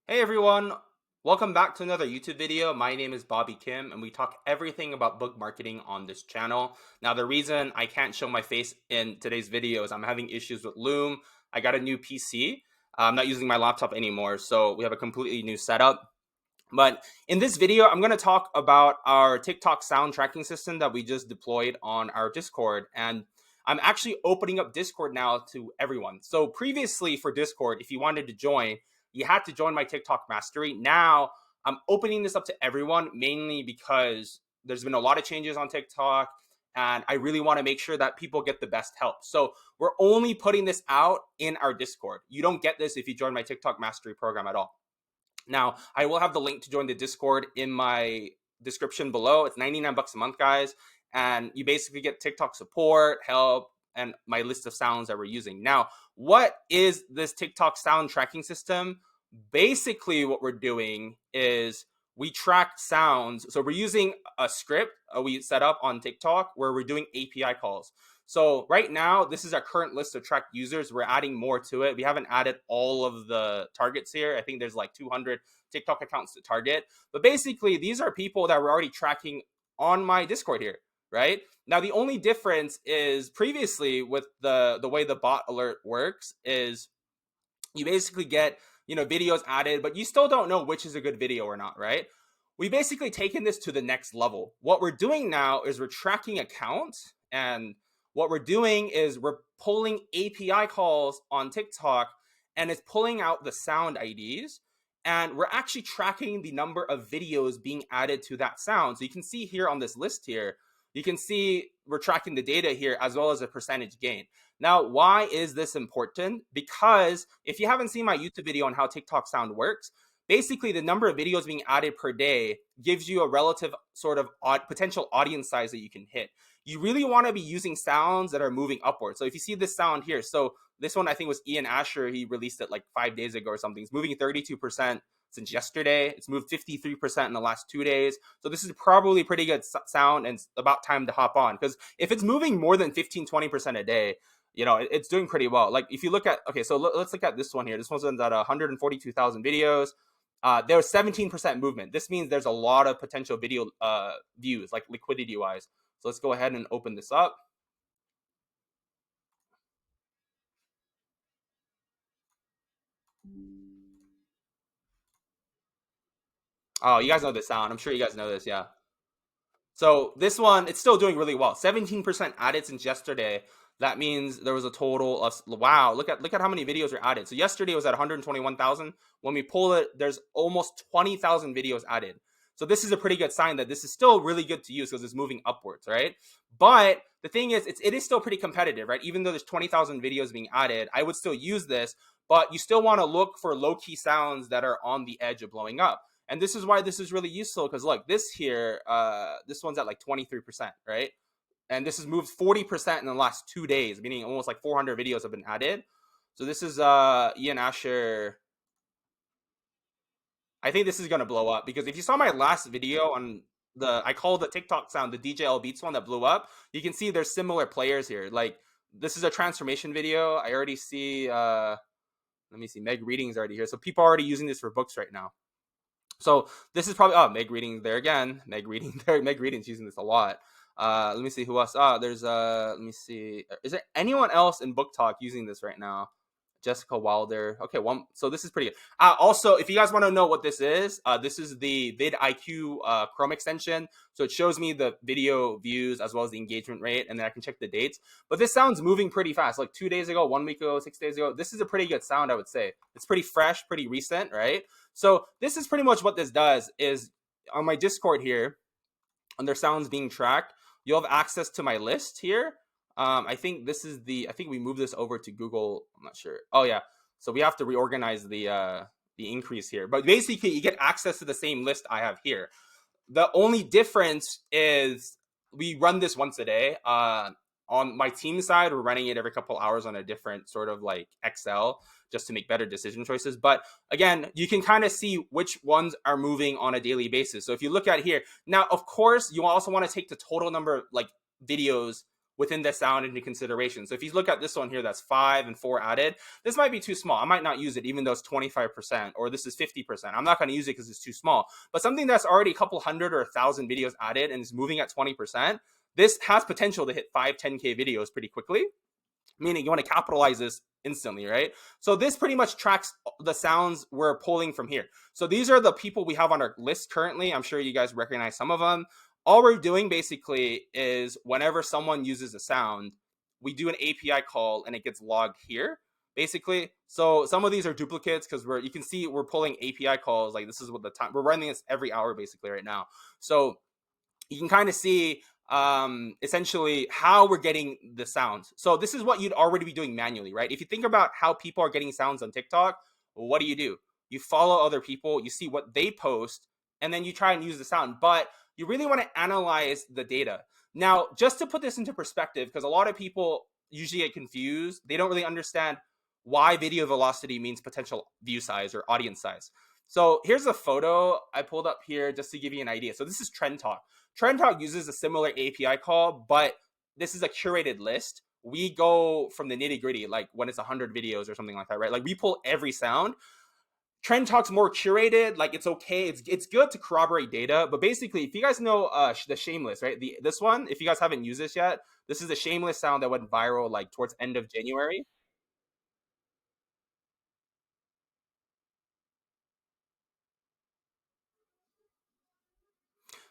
Hey everyone, welcome back to another YouTube video. My name is Bobby Kim and we talk everything about book marketing on this channel. Now the reason I can't show my face in today's video is I'm having issues with Loom. I got a new PC. I'm not using my laptop anymore, so we have a completely new setup. But in this video, I'm going to talk about our TikTok sound tracking system that we just deployed on our Discord. And I'm actually opening up Discord now to everyone. So previously for Discord, if you wanted to join, you had to join my TikTok mastery. Now I'm opening this up to everyone, mainly because there's been a lot of changes on TikTok. And I really want to make sure that people get the best help. So we're only putting this out in our Discord. You don't get this if you join my TikTok mastery program at all. Now, I will have the link to join the Discord in my description below. It's 99 bucks a month, guys. And you basically get TikTok support, help, and my list of sounds that we're using. Now, what is this TikTok sound tracking system? Basically, what we're doing is we track sounds. So we're using a script we set up on TikTok where we're doing API calls. So right now, this is our current list of tracked users. We're adding more to it. We haven't added all of the targets here. I think there's like 200 TikTok accounts to target. But basically, these are people that we're already tracking on my Discord here, right? Now, the only difference is previously with the way the bot alert works is you basically get, videos added, but you still don't know which is a good video or not, right? We basically taken this to the next level. What we're doing now is we're tracking accounts, and what we're doing is we're pulling API calls on TikTok, and it's pulling out the sound IDs, and we're actually tracking the number of videos being added to that sound. So you can see here on this list here, you can see we're tracking the data here as well as a percentage gain. Now, why is this important? Because if you haven't seen my YouTube video on how TikTok sound works, basically the number of videos being added per day gives you a relative sort of potential audience size that you can hit. You really want to be using sounds that are moving upwards. So if you see this sound here, so this one I think was Ian Asher, he released it like 5 days ago or something. It's moving 32% since yesterday. It's moved 53% in the last 2 days. So this is probably pretty good sound, and it's about time to hop on, because if it's moving more than 15-20% a day, it's doing pretty well. Like if you look at, okay, so let's look at this one here. This one's at 142,000 videos. There was 17% movement. This means there's a lot of potential video views, like liquidity wise. So let's go ahead and open this up. Oh, you guys know this sound. I'm sure you guys know this. Yeah. So this one, it's still doing really well. 17% added since yesterday. That means there was a total of, wow, look at how many videos are added. So yesterday was at 121,000. When we pull it, there's almost 20,000 videos added. So this is a pretty good sign that this is still really good to use because it's moving upwards, right? But the thing is, it is still pretty competitive, right? Even though there's 20,000 videos being added, I would still use this, but you still want to look for low-key sounds that are on the edge of blowing up. And this is why this is really useful, because look, this here, this one's at like 23%, right? And this has moved 40% in the last 2 days, meaning almost like 400 videos have been added. So this is Ian Asher. I think this is going to blow up, because if you saw my last video on I call the TikTok sound the DJL Beats one that blew up, you can see there's similar players here. Like this is a transformation video. I already see, let me see, Meg Reading's already here. So people are already using this for books right now. So this is probably, Meg Reading there again. Meg Reading there. Meg Reading's using this a lot. Let me see who else. There's let me see. Is there anyone else in booktok using this right now? Jessica Wilder. Okay, one. So this is pretty good. Also, if you guys want to know what this is the vidIQ Chrome extension. So it shows me the video views as well as the engagement rate, and then I can check the dates. But this sound's moving pretty fast. Like 2 days ago, 1 week ago, 6 days ago. This is a pretty good sound, I would say. It's pretty fresh, pretty recent, right? So this is pretty much what this does. Is on my Discord here, under sounds being tracked, you'll have access to my list here. I think this is I think we moved this over to Google. I'm not sure. Oh yeah. So we have to reorganize the increase here. But basically you get access to the same list I have here. The only difference is we run this once a day. On my team side, we're running it every couple hours on a different sort of like Excel, just to make better decision choices. But again, you can kind of see which ones are moving on a daily basis. So if you look at here, now, of course, you also want to take the total number of like videos within the sound into consideration. So if you look at this one here, that's 5 and 4 added. This might be too small. I might not use it, even though it's 25%, or this is 50%. I'm not going to use it because it's too small. But something that's already a couple hundred or 1,000 videos added and is moving at 20%, this has potential to hit 5, 10K videos pretty quickly, meaning you want to capitalize this instantly, right? So this pretty much tracks the sounds we're pulling from here. So these are the people we have on our list currently. I'm sure you guys recognize some of them. All we're doing basically is whenever someone uses a sound, we do an API call and it gets logged here, basically. So some of these are duplicates because you can see we're pulling API calls. Like this is what the time we're running this every hour basically right now. So you can kind of see essentially how we're getting the sounds. So this is what you'd already be doing manually, right? If you think about how people are getting sounds on TikTok, what do? You follow other people, you see what they post, and then you try and use the sound. But you really want to analyze the data. Now, just to put this into perspective, because a lot of people usually get confused, they don't really understand why video velocity means potential view size or audience size. So here's a photo I pulled up here just to give you an idea. So this is Trend Talk. Trend Talk uses a similar API call, but this is a curated list. We go from the nitty gritty, like when it's 100 videos or something like that, right? Like we pull every sound. Trend Talk's more curated. Like it's okay. It's good to corroborate data, but basically, if you guys know the Shameless, right? This one, if you guys haven't used this yet, this is the Shameless sound that went viral like towards end of January.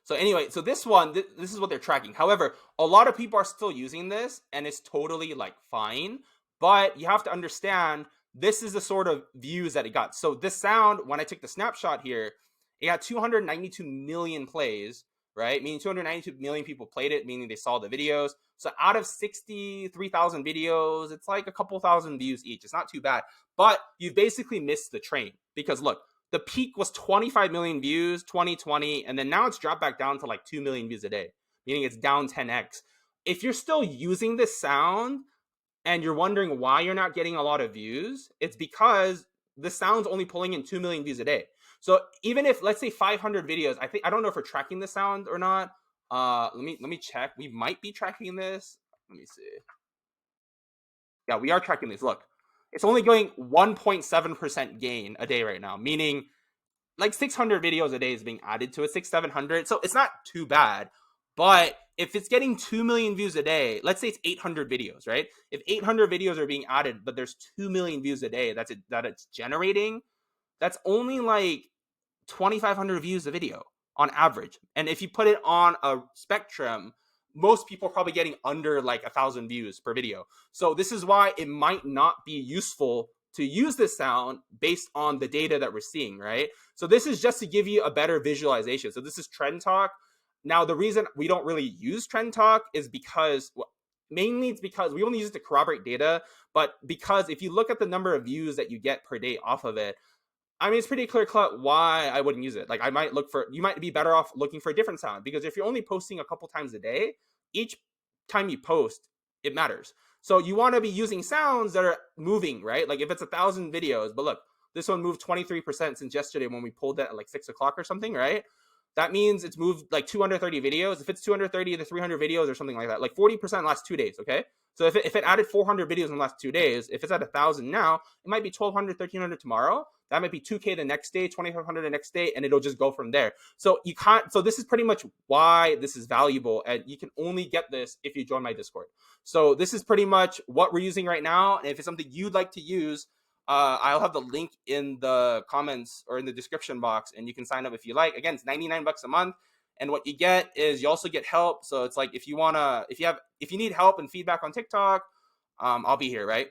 So anyway, so this one, this is what they're tracking. However, a lot of people are still using this, and it's totally like fine. But you have to understand this is the sort of views that it got. So this sound, when I took the snapshot here, it got 292 million plays, right? Meaning 292 million people played it, meaning they saw the videos. So out of 63,000 videos, it's like a couple thousand views each. It's not too bad. But you've basically missed the train because look, the peak was 25 million views 2020, and then now it's dropped back down to like 2 million views a day, meaning it's down 10x. If you're still using this sound and you're wondering why you're not getting a lot of views, it's because the sound's only pulling in 2 million views a day. So even if, let's say, 500 videos, I don't know if we're tracking the sound or not. Let me check. We might be tracking this. Let me see. Yeah, we are tracking this. Look, it's only going 1.7% gain a day right now, meaning like 600 videos a day is being added to it, 700. So it's not too bad. But if it's getting 2 million views a day, let's say it's 800 videos, right? If 800 videos are being added, but there's 2 million views a day that it's generating, that's only like 2,500 views a video on average. And if you put it on a spectrum, most people are probably getting under like 1,000 views per video. So this is why it might not be useful to use this sound based on the data that we're seeing, right? So this is just to give you a better visualization. So this is Trend Talk. Now, the reason we don't really use Trend Talk is because, well, mainly it's because we only use it to corroborate data, but because if you look at the number of views that you get per day off of it, I mean, it's pretty clear cut why I wouldn't use it. Like you might be better off looking for a different sound, because if you're only posting a couple times a day, each time you post, it matters. So you want to be using sounds that are moving, right? Like if it's 1,000 videos, but look, this one moved 23% since yesterday when we pulled it at like 6 o'clock or something, right? That means it's moved like 230 videos. If it's 230 to 300 videos or something like that, like 40% last 2 days, okay? So if it added 400 videos in the last 2 days, if it's at 1,000 now, it might be 1,200, 1,300 tomorrow. That might be 2K the next day, 2,500 the next day, and it'll just go from there. So you can't. So this is pretty much why this is valuable, and you can only get this if you join my Discord. So this is pretty much what we're using right now. And if it's something you'd like to use, I'll have the link in the comments or in the description box, and you can sign up if you like. Again, it's 99 bucks a month. And what you get is you also get help. So it's like if you need help and feedback on TikTok, I'll be here, right?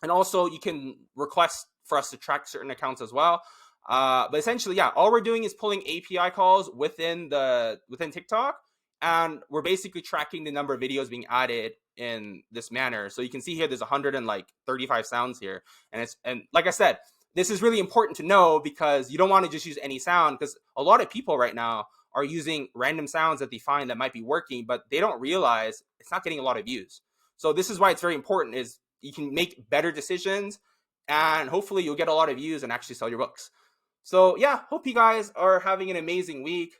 And also you can request for us to track certain accounts as well. But essentially, yeah, all we're doing is pulling API calls within TikTok, and we're basically tracking the number of videos being added in this manner. So you can see here, there's 135 sounds here, and like I said, this is really important to know because you don't want to just use any sound, because a lot of people right now are using random sounds that they find that might be working, but they don't realize it's not getting a lot of views. So this is why it's very important, is you can make better decisions, and hopefully you'll get a lot of views and actually sell your books. So yeah, hope you guys are having an amazing week.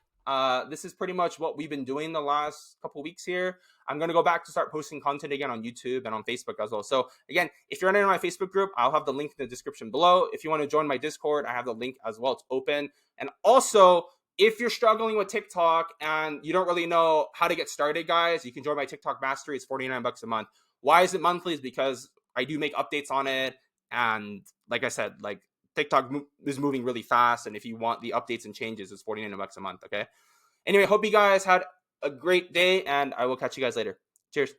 This is pretty much what we've been doing the last couple weeks here. I'm going to go back to start posting content again on YouTube and on Facebook as well. So again, if you're not in my Facebook group, I'll have the link in the description below. If you want to join my Discord, I have the link as well. It's open. And also, if you're struggling with TikTok and you don't really know how to get started, guys, you can join my TikTok mastery. It's 49 bucks a month. Why is it monthly? Is because I do make updates on it. And like I said, like TikTok is moving really fast. And if you want the updates and changes, it's 49 bucks a month. Okay. Anyway, hope you guys had a great day, and I will catch you guys later. Cheers.